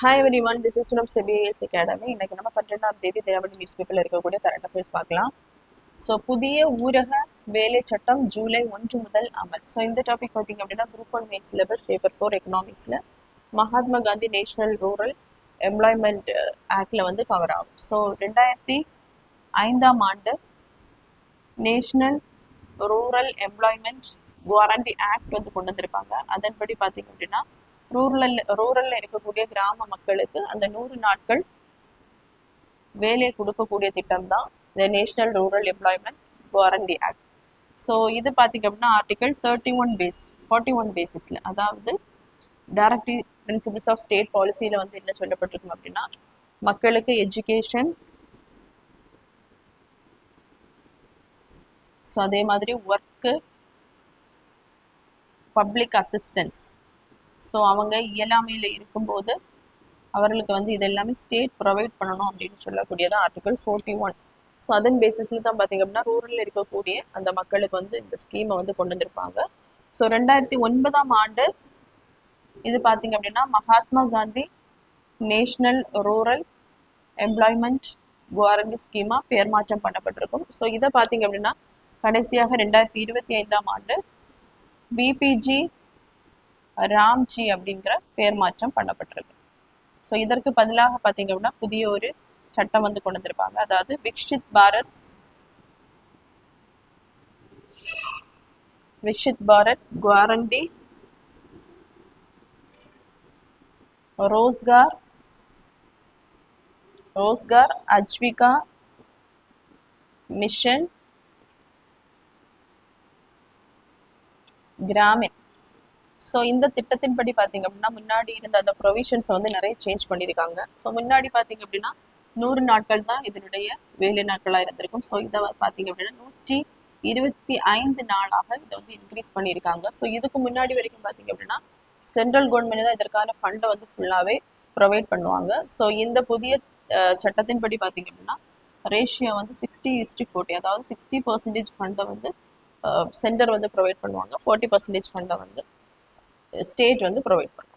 Hi everyone, this is from CBS Academy. இன்னைக்கு நம்ம 12ஆம் தேதி தினமணி நியூஸ் பேப்பர்ல இருக்கக்கூடிய கரண்ட் அஃபேர்ஸ் பார்க்கலாம். ஸோ புதிய ஊரக வேலை சட்டம் ஜூலை 1 முதல் அமல். ஸோ இந்த டாபிக் பார்த்தீங்க அப்படின்னா குரூப் 1 மெயின் சிலபஸ் பேப்பர் 4 எக்கனாமிக்ஸில் Mahatma Gandhi national rural employment ஆக்டில் வந்து கவர் ஆகும். ஸோ 2005ஆம் ஆண்டு national rural employment guarantee act வந்து கொண்டு வந்திருப்பாங்க. அதன்படி பார்த்தீங்க அப்படின்னா ரூரல்ல இருக்கக்கூடிய கிராம மக்களுக்கு அந்த 100 நாட்கள் வேலையை கொடுக்கக்கூடிய திட்டம் தான் இந்த national rural employment warranty act. So இது பார்த்தீங்க அப்படின்னா ஆர்டிகல் 41 பேசிஸில், அதாவது டைரக்டிவ் பிரின்சிபிள்ஸ் ஆஃப் ஸ்டேட் பாலிசியில் வந்து என்ன சொல்லப்பட்டிருக்கும் அப்படின்னா மக்களுக்கு எஜுகேஷன், ஸோ அதே மாதிரி ஒர்க்கு, பப்ளிக் அசிஸ்டன்ஸ், ஸோ அவங்க இயலாமையில் இருக்கும்போது அவர்களுக்கு வந்து இது எல்லாமே ஸ்டேட் ப்ரொவைட் பண்ணணும் அப்படின்னு சொல்லக்கூடியது ஆர்டிகல் 41. ஸோ அதன் பேசிஸில் தான் பார்த்தீங்க அப்படின்னா ரூரலில் இருக்கக்கூடிய அந்த மக்களுக்கு வந்து இந்த ஸ்கீமை வந்து கொண்டு வந்திருப்பாங்க. ஸோ 2009ஆம் ஆண்டு இது பார்த்தீங்க அப்படின்னா Mahatma Gandhi national rural employment guarantee ஸ்கீமாக பேர் மாற்றம் பண்ணப்பட்டிருக்கும். ஸோ இதை பார்த்தீங்க அப்படின்னா கடைசியாக 2025ஆம் ஆண்டு விபிஜி ராம்ஜி அப்படிங்கிற பேர் மாற்றம் பண்ணப்பட்டிருக்கு. ஸோ இதற்கு பதிலாக பார்த்தீங்க அப்படின்னா புதிய ஒரு சட்டம் வந்து கொண்டு வந்திருப்பாங்க, அதாவது Viksit Bharat guarantee Rozgar Ajeevika mission Gramin. So இந்த திட்டத்தின்படி பார்த்தீங்க அப்படின்னா முன்னாடி இருந்த அந்த ப்ரொவிஷன்ஸை வந்து நிறைய சேஞ்ச் பண்ணியிருக்காங்க. ஸோ முன்னாடி பார்த்தீங்க அப்படின்னா 100 நாட்கள் தான் இதனுடைய வேலை நாட்களாக இருந்திருக்கும். ஸோ இதை பார்த்தீங்க அப்படின்னா 125 நாளாக இதை வந்து இன்க்ரீஸ் பண்ணியிருக்காங்க. ஸோ இதுக்கு முன்னாடி வரைக்கும் பார்த்தீங்க அப்படின்னா சென்ட்ரல் கவர்மெண்ட் தான் இதற்கான ஃபண்டை வந்து ஃபுல்லாகவே ப்ரொவைட் பண்ணுவாங்க. ஸோ இந்த புதிய சட்டத்தின்படி பார்த்தீங்க அப்படின்னா ரேஷியோ வந்து 60:40, அதாவது 60% ஃபண்டை வந்து சென்டர் வந்து ப்ரொவைட் பண்ணுவாங்க, 40% ஃபண்டை வந்து ஸ்டேட் வந்து ப்ரொவைட் பண்ணும்.